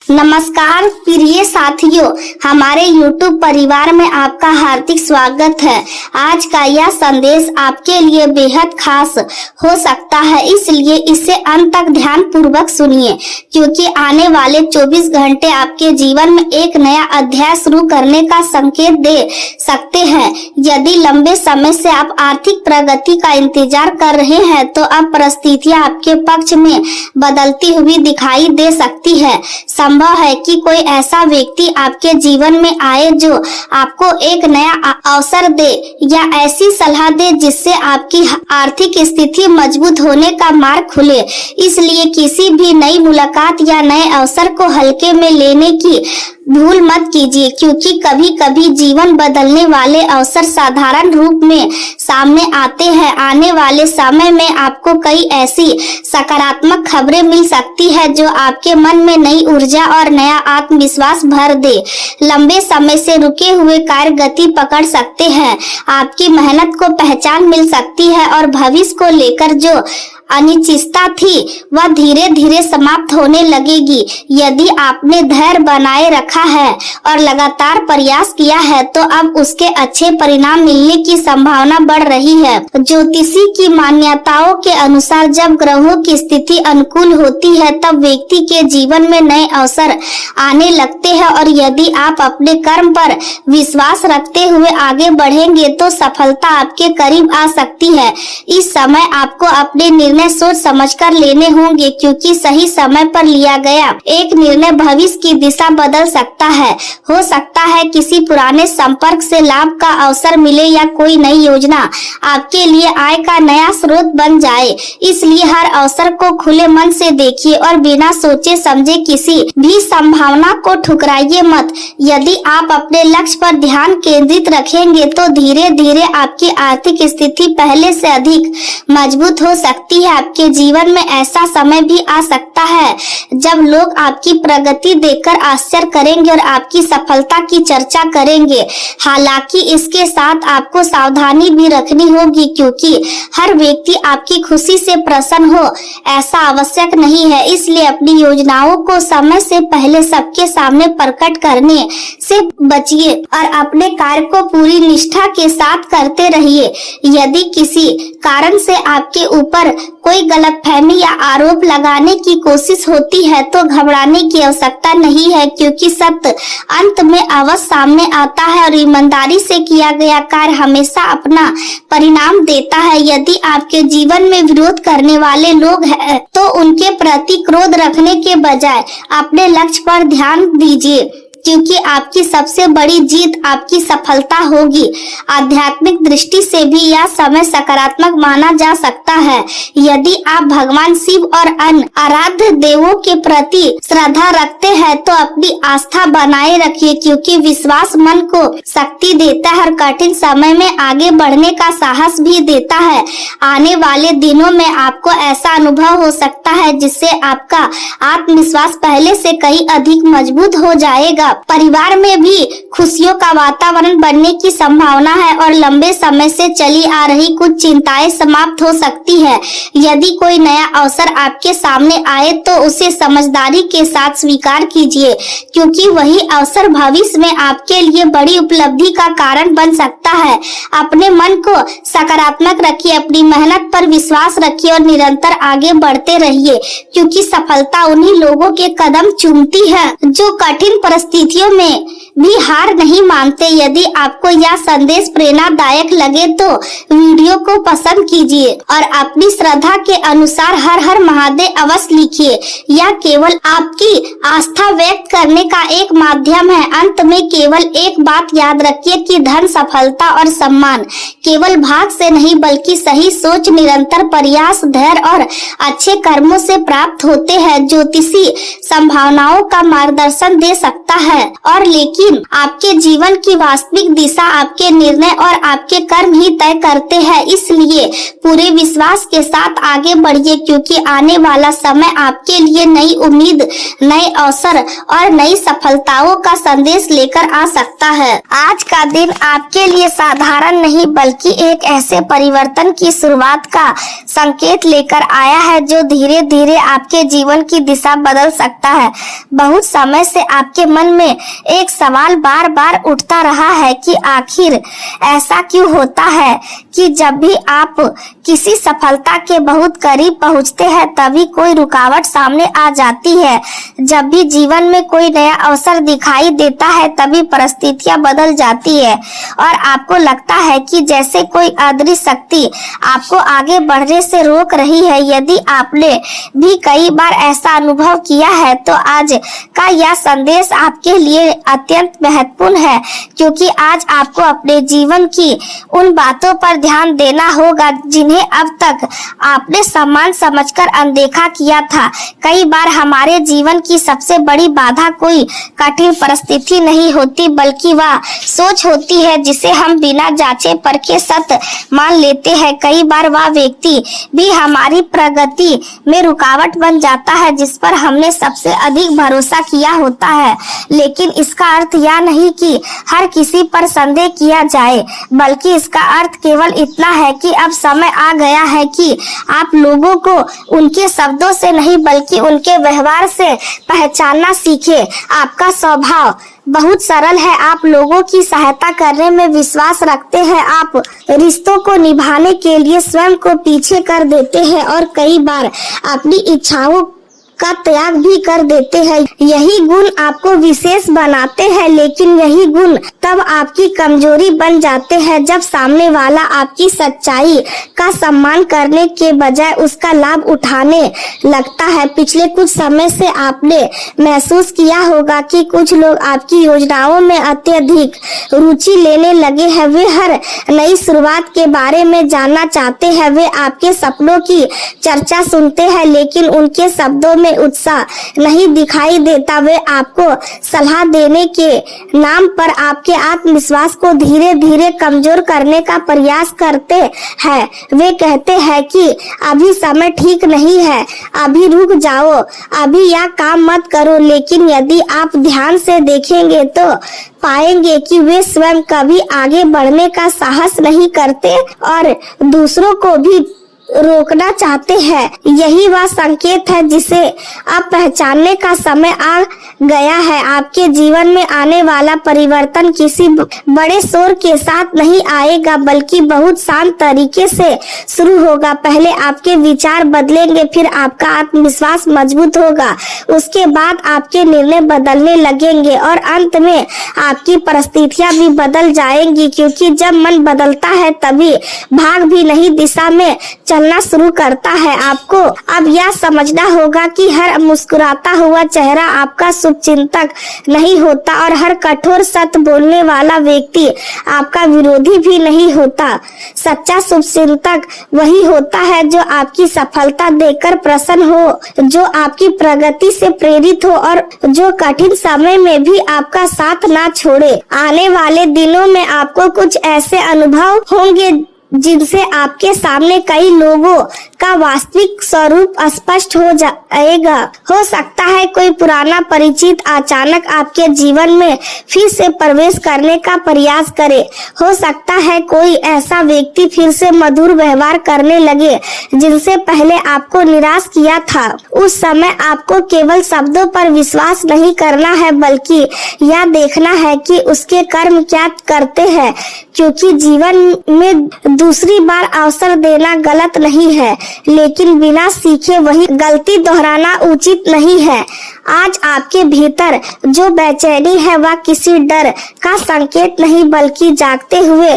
नमस्कार प्रिय साथियों, हमारे YouTube परिवार में आपका हार्दिक स्वागत है। आज का यह संदेश आपके लिए बेहद खास हो सकता है, इसलिए इसे अंत तक ध्यान पूर्वक सुनिए, क्योंकि आने वाले 24 घंटे आपके जीवन में एक नया अध्याय शुरू करने का संकेत दे सकते हैं। यदि लंबे समय से आप आर्थिक प्रगति का इंतजार कर रहे हैं, तो अब परिस्थितियां आपके पक्ष में बदलती हुई दिखाई दे सकती है। संभव है कि कोई ऐसा व्यक्ति आपके जीवन में आए जो आपको एक नया अवसर दे या ऐसी सलाह दे जिससे आपकी आर्थिक स्थिति मजबूत होने का मार्ग खुले। इसलिए किसी भी नई मुलाकात या नए अवसर को हल्के में लेने की भूल मत कीजिए, क्योंकि कभी कभी जीवन बदलने वाले अवसर साधारण रूप में सामने आते हैं। आने वाले समय में आपको कई ऐसी सकारात्मक खबरें मिल सकती है जो आपके मन में नई ऊर्जा और नया आत्मविश्वास भर दे। लंबे समय से रुके हुए कार्य गति पकड़ सकते हैं, आपकी मेहनत को पहचान मिल सकती है और भविष्य को लेकर जो अनिश्चितता थी वह धीरे धीरे समाप्त होने लगेगी। यदि आपने धैर्य बनाए रखा है और लगातार प्रयास किया है, तो अब उसके अच्छे परिणाम मिलने की संभावना बढ़ रही है। ज्योतिषी की मान्यताओं के अनुसार जब ग्रहों की स्थिति अनुकूल होती है, तब व्यक्ति के जीवन में नए अवसर आने लगते हैं और यदि आप अपने कर्म पर विश्वास रखते हुए आगे बढ़ेंगे तो सफलता आपके करीब आ सकती है। इस समय आपको अपने निर्णय सोच समझकर लेने होंगे, क्योंकि सही समय पर लिया गया एक निर्णय भविष्य की दिशा बदल सकता है। हो सकता है किसी पुराने संपर्क से लाभ का अवसर मिले या कोई नई योजना आपके लिए आय का नया स्रोत बन जाए। इसलिए हर अवसर को खुले मन से देखिए और बिना सोचे समझे किसी भी संभावना को ठुकराइए मत। यदि आप अपने लक्ष्य पर ध्यान केंद्रित रखेंगे तो धीरे धीरे आपकी आर्थिक स्थिति पहले से अधिक मजबूत हो सकती है। आपके जीवन में ऐसा समय भी आ सकता है जब लोग आपकी प्रगति देखकर आश्चर्य करेंगे और आपकी सफलता की चर्चा करेंगे। हालांकि इसके साथ आपको सावधानी भी रखनी होगी, क्योंकि हर व्यक्ति आपकी खुशी से प्रसन्न हो ऐसा आवश्यक नहीं है। इसलिए अपनी योजनाओं को समय से पहले सबके सामने प्रकट करने से बचिए और अपने कार्य को पूरी निष्ठा के साथ करते रहिए। यदि किसी कारण से आपके ऊपर कोई गलतफहमी या आरोप लगाने की कोशिश होती है तो घबराने की आवश्यकता नहीं है, क्योंकि सत्य अंत में अवश्य सामने आता है और ईमानदारी से किया गया कार्य हमेशा अपना परिणाम देता है। यदि आपके जीवन में विरोध करने वाले लोग हैं तो उनके प्रति क्रोध रखने के बजाय अपने लक्ष्य पर ध्यान दीजिए, क्योंकि आपकी सबसे बड़ी जीत आपकी सफलता होगी। आध्यात्मिक दृष्टि से भी यह समय सकारात्मक माना जा सकता है। यदि आप भगवान शिव और अन्य आराध्य देवों के प्रति श्रद्धा रखते हैं तो अपनी आस्था बनाए रखिए, क्योंकि विश्वास मन को शक्ति देता है और कठिन समय में आगे बढ़ने का साहस भी देता है। आने वाले दिनों में आपको ऐसा अनुभव हो सकता है जिससे आपका आत्मविश्वास पहले से कहीं अधिक मजबूत हो जाएगा। परिवार में भी खुशियों का वातावरण बनने की संभावना है और लंबे समय से चली आ रही कुछ चिंताएं समाप्त हो सकती है। यदि कोई नया अवसर आपके सामने आए तो उसे समझदारी के साथ स्वीकार कीजिए, क्योंकि वही अवसर भविष्य में आपके लिए बड़ी उपलब्धि का कारण बन सकता है। अपने मन को सकारात्मक रखिए, अपनी मेहनत पर विश्वास रखिए और निरंतर आगे बढ़ते रहिए, क्योंकि सफलता उन्हीं लोगों के कदम चूमती है जो कठिन परिस्थितियों में भी हार नहीं मानते। यदि आपको यह संदेश प्रेरणादायक लगे तो वीडियो को पसंद कीजिए और अपनी श्रद्धा के अनुसार हर हर महादेव अवश्य लिखिए। यह केवल आपकी आस्था व्यक्त करने का एक माध्यम है। अंत में केवल एक बात याद रखिए कि धन, सफलता और सम्मान केवल भाग से नहीं बल्कि सही सोच, निरंतर प्रयास, धैर्य और अच्छे कर्मों से प्राप्त होते हैं। ज्योतिषी संभावनाओं का मार्गदर्शन दे सकता है और लेकिन लेकिन आपके जीवन की वास्तविक दिशा आपके निर्णय और आपके कर्म ही तय करते हैं। इसलिए पूरे विश्वास के साथ आगे बढ़िए, क्योंकि आने वाला समय आपके लिए नई उम्मीद, नए अवसर और नई सफलताओं का संदेश लेकर आ सकता है। आज का दिन आपके लिए साधारण नहीं बल्कि एक ऐसे परिवर्तन की शुरुआत का संकेत लेकर आया है जो धीरे धीरे आपके जीवन की दिशा बदल सकता है। बहुत समय से आपके मन में एक सवाल बार बार उठता रहा है कि आखिर ऐसा क्यों होता है कि जब भी आप किसी सफलता के बहुत करीब पहुंचते हैं तभी कोई रुकावट सामने आ जाती है। जब भी जीवन में कोई नया अवसर दिखाई देता है तभी परिस्थितियां बदल जाती है और आपको लगता है कि जैसे कोई अदृश्य शक्ति आपको आगे बढ़ने से रोक रही है। यदि आपने भी कई बार ऐसा अनुभव किया है तो आज का यह संदेश आपके लिए अत्यंत महत्वपूर्ण है, क्योंकि आज आपको अपने जीवन की उन बातों पर ध्यान देना होगा जिन्हें अब तक आपने सामान्य समझकर अनदेखा किया था। कई बार हमारे जीवन की सबसे बड़ी बाधा कोई कठिन परिस्थिति नहीं होती बल्कि वह सोच होती है जिसे हम बिना जांचे परखे सत्य मान लेते हैं। कई बार वह व्यक्ति भी हमारी प्रगति में रुकावट बन जाता है जिस पर हमने सबसे अधिक भरोसा किया होता है। लेकिन इसका अर्थ यह नहीं कि हर किसी पर संदेह किया जाए, बल्कि इसका अर्थ केवल इतना है कि अब समय आ गया है कि आप लोगों को उनके शब्दों से नहीं बल्कि उनके व्यवहार से पहचानना सीखें। आपका स्वभाव बहुत सरल है, आप लोगों की सहायता करने में विश्वास रखते हैं, आप रिश्तों को निभाने के लिए स्वयं को पीछे कर देते हैं और कई बार अपनी इच्छाओं का त्याग भी कर देते हैं। यही गुण आपको विशेष बनाते हैं, लेकिन यही गुण तब आपकी कमजोरी बन जाते हैं जब सामने वाला आपकी सच्चाई का सम्मान करने के बजाय उसका लाभ उठाने लगता है। पिछले कुछ समय से आपने महसूस किया होगा कि कुछ लोग आपकी योजनाओं में अत्यधिक रुचि लेने लगे हैं। वे हर नई शुरुआत के बारे में जानना चाहते हैं, वे आपके सपनों की चर्चा सुनते हैं, लेकिन उनके शब्दों में उत्साह नहीं दिखाई देता। वे आपको सलाह देने के नाम पर आपके आत्मविश्वास को धीरे धीरे कमजोर करने का प्रयास करते हैं। वे कहते हैं कि अभी समय ठीक नहीं है, अभी रुक जाओ, अभी यह काम मत करो। लेकिन यदि आप ध्यान से देखेंगे तो पाएंगे कि वे स्वयं कभी आगे बढ़ने का साहस नहीं करते और दूसरों को भी रोकना चाहते हैं। यही वह संकेत है जिसे अब पहचानने का समय आ गया है। आपके जीवन में आने वाला परिवर्तन किसी बड़े शोर के साथ नहीं आएगा बल्कि बहुत शांत तरीके से शुरू होगा। पहले आपके विचार बदलेंगे, फिर आपका आत्मविश्वास मजबूत होगा, उसके बाद आपके निर्णय बदलने लगेंगे और अंत में आपकी परिस्थितियां भी बदल जाएंगी, क्योंकि जब मन बदलता है तभी भाग भी नई दिशा में चलना शुरू करता है। आपको अब यह समझना होगा कि हर मुस्कुराता हुआ चेहरा आपका शुभचिंतक नहीं होता और हर कठोर सत्य बोलने वाला व्यक्ति आपका विरोधी भी नहीं होता। सच्चा शुभचिंतक वही होता है जो आपकी सफलता देखकर प्रसन्न हो, जो आपकी प्रगति से प्रेरित हो और जो कठिन समय में भी आपका साथ ना छोड़े। आने वाले दिनों में आपको कुछ ऐसे अनुभव होंगे जिनसे आपके सामने कई लोगों का वास्तविक स्वरूप स्पष्ट हो जाएगा। हो सकता है कोई पुराना परिचित अचानक आपके जीवन में फिर से प्रवेश करने का प्रयास करे। हो सकता है कोई ऐसा व्यक्ति फिर से मधुर व्यवहार करने लगे जिनसे पहले आपको निराश किया था। उस समय आपको केवल शब्दों पर विश्वास नहीं करना है बल्कि यह देखना है कि उसके कर्म क्या करते हैं, क्योंकि जीवन में दूसरी बार अवसर देना गलत नहीं है, लेकिन बिना सीखे वही गलती दोहराना उचित नहीं है। आज आपके भीतर जो बेचैनी है वह किसी डर का संकेत नहीं बल्कि जागते हुए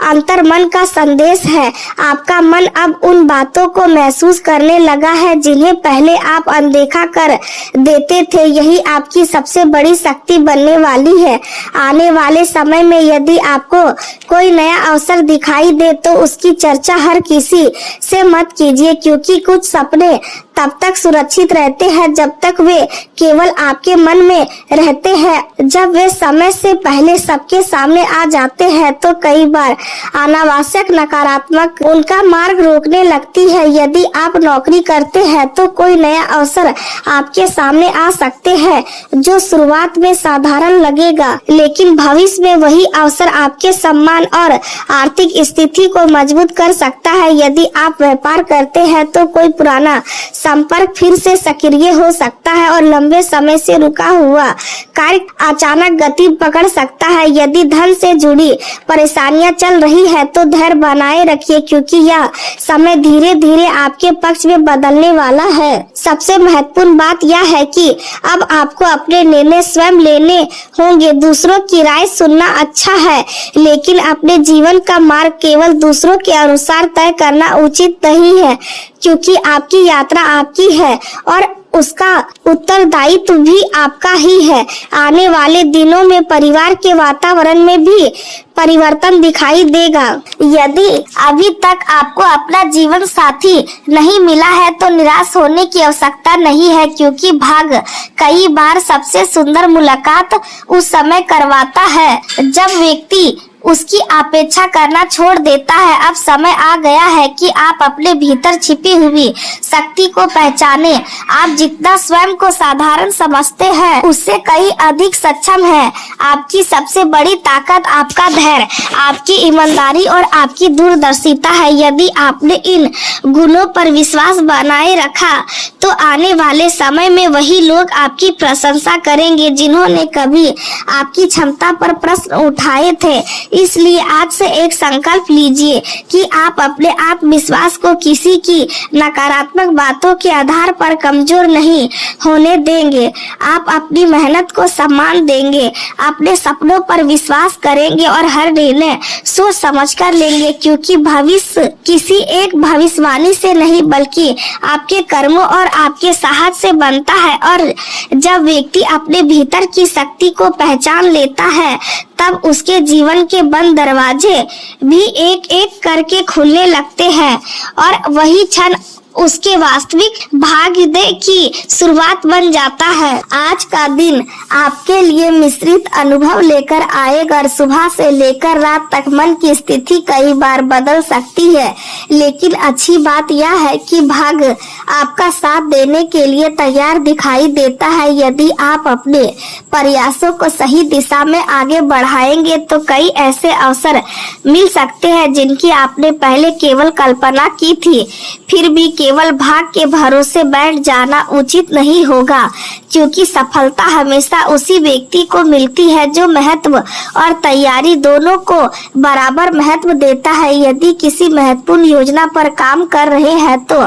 अंतर्मन का संदेश है। आपका मन अब उन बातों को महसूस करने लगा है जिन्हें पहले आप अनदेखा कर देते थे। यही आपकी सबसे बड़ी शक्ति बनने वाली है। आने वाले समय में यदि आपको कोई नया अवसर दिखाई दे तो उसकी चर्चा हर किसी से मत कीजिए, क्योंकि कुछ सपने तब तक सुरक्षित रहते हैं जब तक वे केवल आपके मन में रहते हैं। जब वे समय से पहले सबके सामने आ जाते हैं तो कई बार अनावश्यक नकारात्मक उनका मार्ग रोकने लगती है। यदि आप नौकरी करते हैं तो कोई नया अवसर आपके सामने आ सकते हैं जो शुरुआत में साधारण लगेगा, लेकिन भविष्य में वही अवसर आपके सम्मान और आर्थिक स्थिति को मजबूत कर सकता है। यदि आप व्यापार करते हैं तो कोई पुराना संपर्क फिर से सक्रिय हो सकता है और लंबे समय से रुका हुआ कार्य अचानक गति पकड़ सकता है। यदि धन से जुड़ी परेशानियां चल रही है तो धैर्य बनाए रखिए, क्योंकि यह समय धीरे धीरे आपके पक्ष में बदलने वाला है। सबसे महत्वपूर्ण बात यह है कि अब आपको अपने निर्णय स्वयं लेने होंगे। दूसरों की राय सुनना अच्छा है, लेकिन अपने जीवन का मार्ग केवल दूसरों के अनुसार तय करना उचित नहीं है, क्योंकि आपकी यात्रा आपकी है और उसका उत्तरदायित्व भी आपका ही है। आने वाले दिनों में परिवार के वातावरण में भी परिवर्तन दिखाई देगा। यदि अभी तक आपको अपना जीवन साथी नहीं मिला है तो निराश होने की आवश्यकता नहीं है, क्योंकि भाग्य कई बार सबसे सुंदर मुलाकात उस समय करवाता है जब व्यक्ति उसकी अपेक्षा करना छोड़ देता है। अब समय आ गया है कि आप अपने भीतर छिपी हुई शक्ति को पहचाने। आप जितना स्वयं को साधारण समझते हैं उससे कहीं अधिक सक्षम है। आपकी सबसे बड़ी ताकत आपका धैर्य, आपकी ईमानदारी और आपकी दूरदर्शिता है। यदि आपने इन गुणों पर विश्वास बनाए रखा तो आने वाले समय में वही लोग आपकी प्रशंसा करेंगे जिन्होंने कभी आपकी क्षमता पर प्रश्न उठाए थे। इसलिए आज से एक संकल्प लीजिए कि आप अपने आत्मविश्वास को किसी की नकारात्मक बातों के आधार पर कमजोर नहीं होने देंगे। आप अपनी मेहनत को सम्मान देंगे, अपने सपनों पर विश्वास करेंगे और हर निर्णय सोच समझ कर लेंगे, क्योंकि भविष्य किसी एक भविष्यवाणी से नहीं बल्कि आपके कर्मों और आपके साहस से बनता है। और जब व्यक्ति अपने भीतर की शक्ति को पहचान लेता है तब उसके जीवन के बंद दरवाजे भी एक एक करके खुलने लगते हैं और वही क्षण उसके वास्तविक भाग्य की शुरुआत बन जाता है। आज का दिन आपके लिए मिश्रित अनुभव लेकर आएगा और सुबह से लेकर रात तक मन की स्थिति कई बार बदल सकती है, लेकिन अच्छी बात यह है कि भाग्य आपका साथ देने के लिए तैयार दिखाई देता है। यदि आप अपने प्रयासों को सही दिशा में आगे बढ़ाएंगे तो कई ऐसे अवसर मिल सकते हैं जिनकी आपने पहले केवल कल्पना की थी। फिर भी केवल भाग्य के भरोसे बैठ जाना उचित नहीं होगा, क्योंकि सफलता हमेशा उसी व्यक्ति को मिलती है जो महत्व और तैयारी दोनों को बराबर महत्व देता है। यदि किसी महत्वपूर्ण योजना पर काम कर रहे हैं तो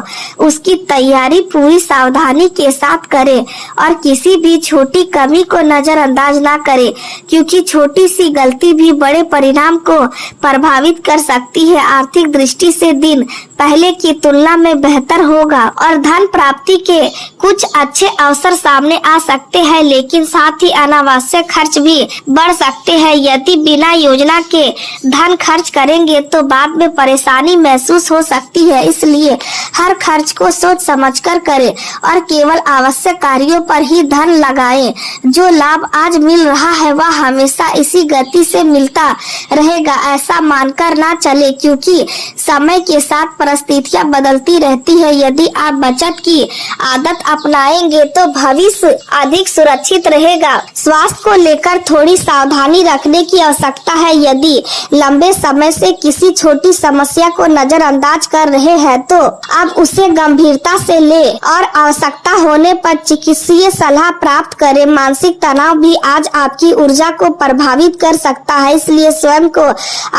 उसकी तैयारी पूरी सावधानी के साथ करें और किसी भी छोटी कमी को नजरअंदाज ना करें, क्योंकि छोटी सी गलती भी बड़े परिणाम को प्रभावित कर सकती है। आर्थिक दृष्टि से दिन पहले की तुलना में बेहतर होगा और धन प्राप्ति के कुछ अच्छे अवसर सामने आ सकते हैं, लेकिन साथ ही अनावश्यक खर्च भी बढ़ सकते हैं। यदि बिना योजना के धन खर्च करेंगे तो बाद में परेशानी महसूस हो सकती है। इसलिए हर खर्च को सोच समझकर करें और केवल आवश्यक कार्यों पर ही धन लगाएं। जो लाभ आज मिल रहा है वह हमेशा इसी गति से मिलता रहेगा, ऐसा मानकर ना चले, क्योंकि समय के साथ परिस्थितियां बदलती रहती है। यदि आप बचत की आदत अपनाएंगे तो भविष्य अधिक सुरक्षित रहेगा। स्वास्थ्य को लेकर थोड़ी सावधानी रखने की आवश्यकता है। यदि लंबे समय से किसी छोटी समस्या को नजरअंदाज कर रहे हैं तो अब उसे गंभीरता से ले और आवश्यकता होने पर चिकित्सीय सलाह प्राप्त करें। मानसिक तनाव भी आज आपकी ऊर्जा को प्रभावित कर सकता है, इसलिए स्वयं को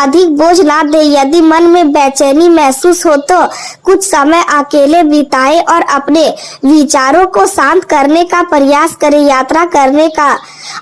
अधिक बोझ ना दे। यदि मन में बेचैनी महसूस हो तो कुछ समय अकेले बिताएं और अपने विचारों को शांत करने का प्रयास करें। यात्रा करने का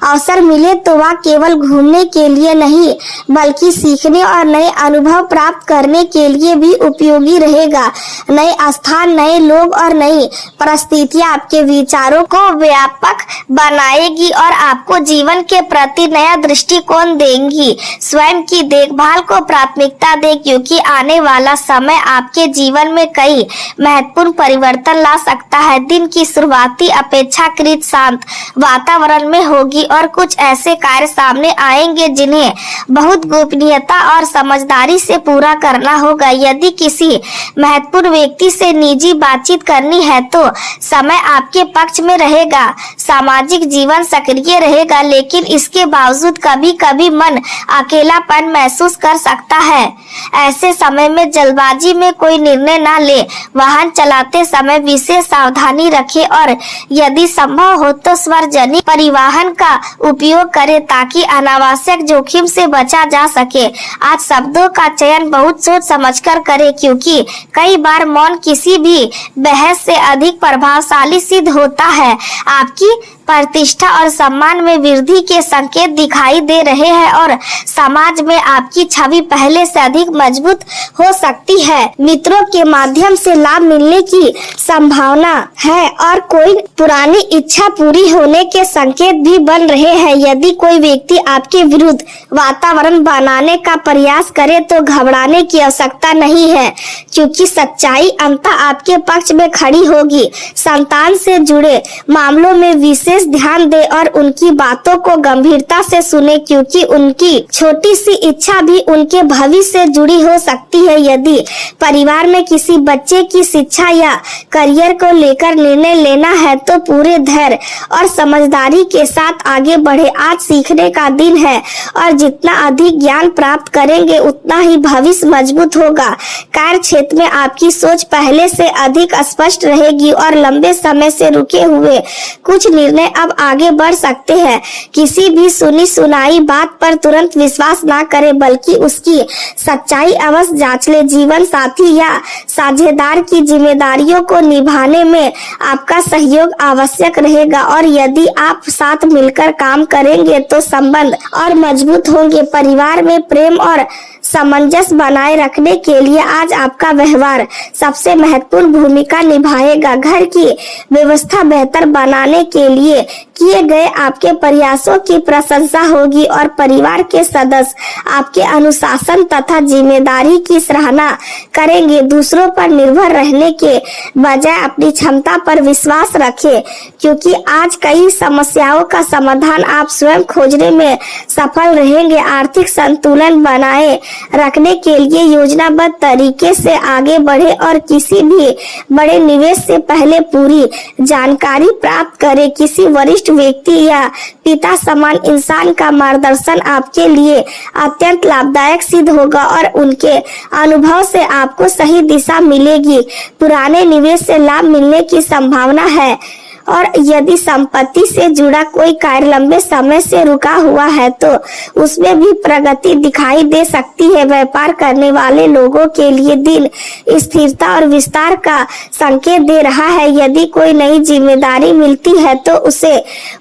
अवसर मिले तो वह केवल घूमने के लिए नहीं बल्कि सीखने और नए अनुभव प्राप्त करने के लिए भी उपयोगी रहेगा। नए स्थान, नए लोग और नई परिस्थितियां आपके विचारों को व्यापक बनाएगी और आपको जीवन के प्रति नया दृष्टिकोण देंगी। स्वयं की देखभाल को प्राथमिकता दें, क्योंकि आने वाला समय आप आपके जीवन में कई महत्वपूर्ण परिवर्तन ला सकता है। दिन की शुरुआती अपेक्षाकृत शांत वातावरण में होगी और कुछ ऐसे कार्य सामने आएंगे जिन्हें बहुत गोपनीयता और समझदारी से पूरा करना होगा। यदि किसी महत्वपूर्ण व्यक्ति से निजी बातचीत करनी है तो समय आपके पक्ष में रहेगा। सामाजिक जीवन सक्रिय रहेगा, लेकिन इसके बावजूद कभी कभी मन अकेलापन महसूस कर सकता है। ऐसे समय में जल्दबाजी में कोई निर्णय न ले। वाहन चलाते समय विशेष सावधानी रखें और यदि संभव हो तो सार्वजनिक परिवहन का उपयोग करें ताकि अनावश्यक जोखिम से बचा जा सके। आज शब्दों का चयन बहुत सोच समझकर करें, क्योंकि कई बार मौन किसी भी बहस से अधिक प्रभावशाली सिद्ध होता है। आपकी प्रतिष्ठा और सम्मान में वृद्धि के संकेत दिखाई दे रहे हैं और समाज में आपकी छवि पहले से अधिक मजबूत हो सकती है। मित्रों के माध्यम से लाभ मिलने की संभावना है और कोई पुरानी इच्छा पूरी होने के संकेत भी बन रहे हैं। यदि कोई व्यक्ति आपके विरुद्ध वातावरण बनाने का प्रयास करे तो घबराने की आवश्यकता नहीं है, क्योंकि सच्चाई अंततः आपके पक्ष में खड़ी होगी। संतान से जुड़े मामलों में विशेष ध्यान दें और उनकी बातों को गंभीरता से सुने, क्योंकि उनकी छोटी सी इच्छा भी उनके भविष्य से जुड़ी हो सकती है। यदि परिवार में किसी बच्चे की शिक्षा या करियर को लेकर निर्णय लेना है तो पूरे धैर्य और समझदारी के साथ आगे बढ़े। आज सीखने का दिन है और जितना अधिक ज्ञान प्राप्त करेंगे उतना ही भविष्य मजबूत होगा। कार्य क्षेत्र में आपकी सोच पहले से अधिक स्पष्ट रहेगी और लंबे समय से रुके हुए कुछ निर्णय अब आगे बढ़ सकते हैं। किसी भी सुनी सुनाई बात पर तुरंत विश्वास ना करें, बल्कि उसकी सच्चाई अवश्य जांच ले। जीवन साथी या साझेदार की जिम्मेदारियों को निभाने में आपका सहयोग आवश्यक रहेगा और यदि आप साथ मिलकर काम करेंगे तो संबंध और मजबूत होंगे। परिवार में प्रेम और सामंजस्य बनाए रखने के लिए आज आपका व्यवहार सबसे महत्वपूर्ण भूमिका निभाएगा। घर की व्यवस्था बेहतर बनाने के लिए किए गए आपके प्रयासों की प्रशंसा होगी और परिवार के सदस्य आपके अनुशासन तथा जिम्मेदारी की सराहना करेंगे। दूसरों पर निर्भर रहने के बजाय अपनी क्षमता पर विश्वास रखें, क्योंकि आज कई समस्याओं का समाधान आप स्वयं खोजने में सफल रहेंगे। आर्थिक संतुलन बनाए रखने के लिए योजनाबद्ध तरीके से आगे बढ़े और किसी भी बड़े निवेश से पहले पूरी जानकारी प्राप्त करें। किसी वरिष्ठ व्यक्ति या पिता समान इंसान का मार्गदर्शन आपके लिए अत्यंत लाभदायक सिद्ध होगा और उनके अनुभव से आपको सही दिशा मिलेगी। पुराने निवेश से लाभ मिलने की संभावना है और यदि संपत्ति से जुड़ा कोई कार्य लंबे समय से रुका हुआ है तो उसमें भी प्रगति दिखाई दे सकती है। व्यापार करने वाले लोगों के लिए दिन स्थिरता और विस्तार का संकेत दे रहा है। यदि कोई नई जिम्मेदारी मिलती है तो उसे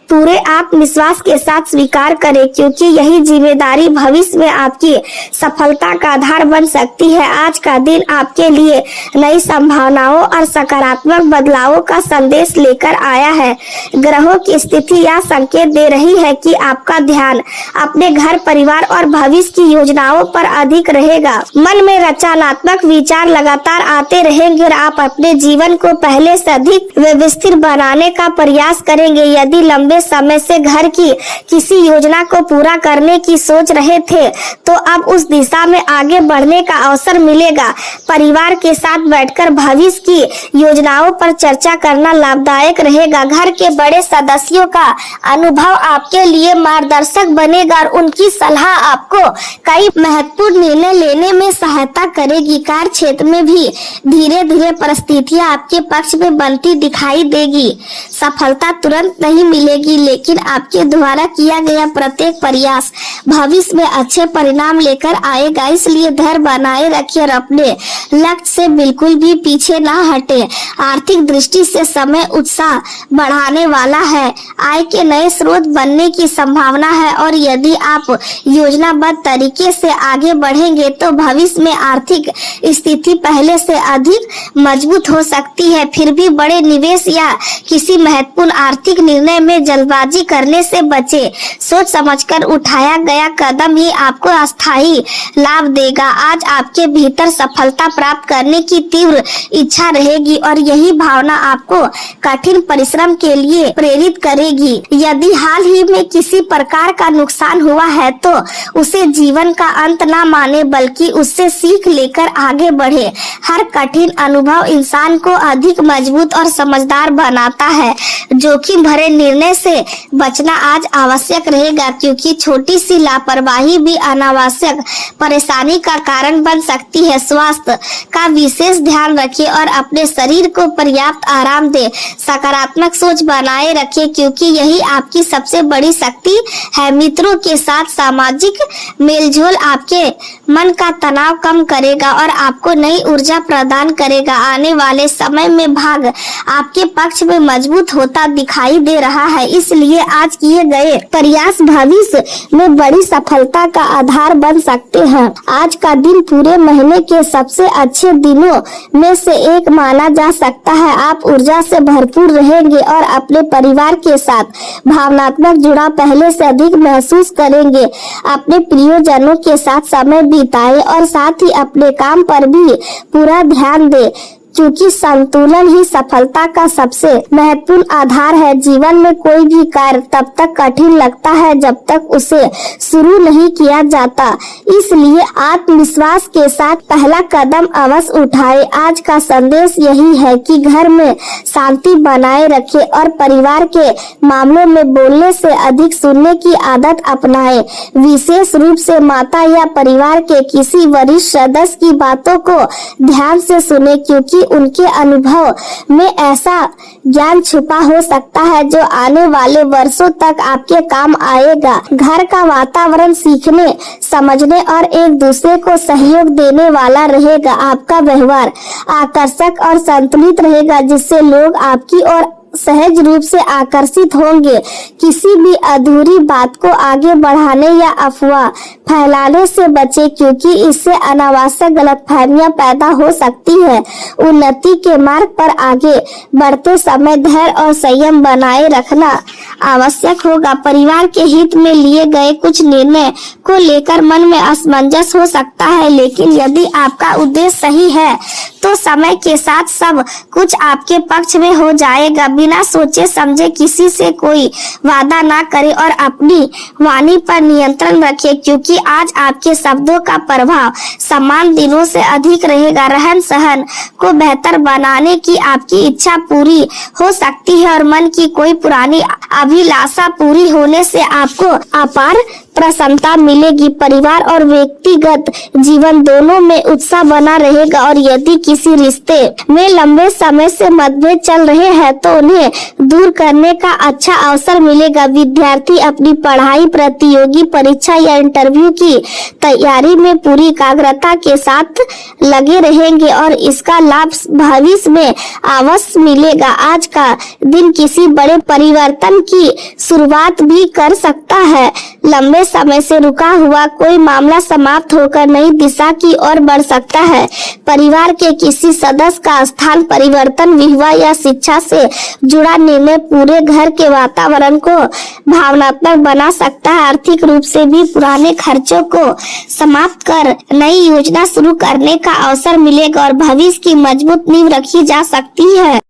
पूरे आत्मविश्वास के साथ स्वीकार करें, क्योंकि यही जिम्मेदारी भविष्य में आपकी सफलता का आधार बन सकती है। आज का दिन आपके लिए नई संभावनाओं और सकारात्मक बदलावों का संदेश लेकर आया है। ग्रहों की स्थिति यह संकेत दे रही है कि आपका ध्यान अपने घर, परिवार और भविष्य की योजनाओं पर अधिक रहेगा। मन में रचनात्मक विचार लगातार आते रहेंगे और आप अपने जीवन को पहले से अधिक व्यवस्थित बनाने का प्रयास करेंगे। यदि लंबे समय से घर की किसी योजना को पूरा करने की सोच रहे थे तो अब उस दिशा में आगे बढ़ने का अवसर मिलेगा। परिवार के साथ बैठकर भविष्य की योजनाओं पर चर्चा करना लाभदायक रहेगा। घर के बड़े सदस्यों का अनुभव आपके लिए मार्गदर्शक बनेगा और उनकी सलाह आपको कई महत्वपूर्ण निर्णय लेने में सहायता करेगी। कार्य क्षेत्र में भी धीरे धीरे परिस्थितियां आपके पक्ष में बनती दिखाई देगी। सफलता तुरंत नहीं मिलेगी, लेकिन आपके द्वारा किया गया प्रत्येक प्रयास भविष्य में अच्छे परिणाम लेकर आएगा। इसलिए धैर्य बनाए रखिए और अपने लक्ष्य से बिल्कुल भी पीछे ना हटे। आर्थिक दृष्टि से समय उत्साह बढ़ाने वाला है। आय के नए स्रोत बनने की संभावना है और यदि आप योजनाबद्ध तरीके से आगे बढ़ेंगे तो भविष्य में आर्थिक स्थिति पहले से अधिक मजबूत हो सकती है। फिर भी बड़े निवेश या किसी महत्वपूर्ण आर्थिक निर्णय में जल्दबाजी करने से बचे। सोच समझकर उठाया गया कदम ही आपको अस्थायी लाभ देगा। आज आपके भीतर सफलता प्राप्त करने की तीव्र इच्छा रहेगी और यही भावना आपको कठिन परिश्रम के लिए प्रेरित करेगी। यदि हाल ही में किसी प्रकार का नुकसान हुआ है तो उसे जीवन का अंत ना माने बल्कि उससे सीख लेकर आगे बढ़े। हर कठिन अनुभव इंसान को अधिक मजबूत और समझदार बनाता है। जोखिम भरे निर्णय से बचना आज आवश्यक रहेगा क्योंकि छोटी सी लापरवाही भी अनावश्यक परेशानी का कारण बन सकती है। स्वास्थ्य का विशेष ध्यान रखिए और अपने शरीर को पर्याप्त आराम दे। सकारात्मक सोच बनाए रखिए क्योंकि यही आपकी सबसे बड़ी शक्ति है। मित्रों के साथ सामाजिक मेलजोल आपके मन का तनाव कम करेगा और आपको नई ऊर्जा प्रदान करेगा। आने वाले समय में भाग आपके पक्ष में मजबूत होता दिखाई दे रहा है, इसलिए आज किए गए प्रयास भविष्य में बड़ी सफलता का आधार बन सकते हैं। आज का दिन पूरे महीने के सबसे अच्छे दिनों में से एक माना जा सकता है। आप ऊर्जा से भरपूर रहेंगे और अपने परिवार के साथ भावनात्मक जुड़ाव पहले से अधिक महसूस करेंगे। अपने प्रियजनों के साथ समय बिताएं और साथ ही अपने काम पर भी पूरा ध्यान दें क्योंकि संतुलन ही सफलता का सबसे महत्वपूर्ण आधार है। जीवन में कोई भी कार्य तब तक कठिन लगता है जब तक उसे शुरू नहीं किया जाता, इसलिए आत्मविश्वास के साथ पहला कदम अवश्य उठाएं। आज का संदेश यही है कि घर में शांति बनाए रखें और परिवार के मामलों में बोलने से अधिक सुनने की आदत अपनाएं। विशेष रूप से माता या परिवार के किसी वरिष्ठ सदस्य की बातों को ध्यान से सुने क्योंकि उनके अनुभव में ऐसा ज्ञान छुपा हो सकता है जो आने वाले वर्षों तक आपके काम आएगा। घर का वातावरण सीखने, समझने और एक दूसरे को सहयोग देने वाला रहेगा। आपका व्यवहार आकर्षक और संतुलित रहेगा जिससे लोग आपकी ओर सहज रूप से आकर्षित होंगे। किसी भी अधूरी बात को आगे बढ़ाने या अफवाह फैलाने से बचे क्योंकि इससे अनावश्यक गलतफहमियां पैदा हो सकती है। उन्नति के मार्ग पर आगे बढ़ते समय धैर्य और संयम बनाए रखना आवश्यक होगा। परिवार के हित में लिए गए कुछ निर्णय को लेकर मन में असमंजस हो सकता है, लेकिन यदि आपका उद्देश्य सही है तो समय के साथ सब कुछ आपके पक्ष में हो जाएगा। बिना सोचे समझे किसी से कोई वादा ना करें और अपनी वाणी पर नियंत्रण रखें क्योंकि आज आपके शब्दों का प्रभाव समान दिनों से अधिक रहेगा। रहन सहन को बेहतर बनाने की आपकी इच्छा पूरी हो सकती है और मन की कोई पुरानी अभिलाषा पूरी होने से आपको अपार प्रसन्नता मिलेगी। परिवार और व्यक्तिगत जीवन दोनों में उत्साह बना रहेगा और यदि किसी रिश्ते में लंबे समय से मतभेद चल रहे हैं तो उन्हें दूर करने का अच्छा अवसर मिलेगा। विद्यार्थी अपनी पढ़ाई, प्रतियोगी परीक्षा या इंटरव्यू की तैयारी में पूरी एकाग्रता के साथ लगे रहेंगे और इसका लाभ भविष्य में अवश्य मिलेगा। आज का दिन किसी बड़े परिवर्तन की शुरुआत भी कर सकता है। लंबे समय से रुका हुआ कोई मामला समाप्त होकर नई दिशा की ओर बढ़ सकता है। परिवार के किसी सदस्य का स्थान परिवर्तन, विवाह या शिक्षा से जुड़ा निर्णय पूरे घर के वातावरण को भावनात्मक बना सकता है। आर्थिक रूप से भी पुराने खर्चों को समाप्त कर नई योजना शुरू करने का अवसर मिलेगा और भविष्य की मजबूत नींव रखी जा सकती है।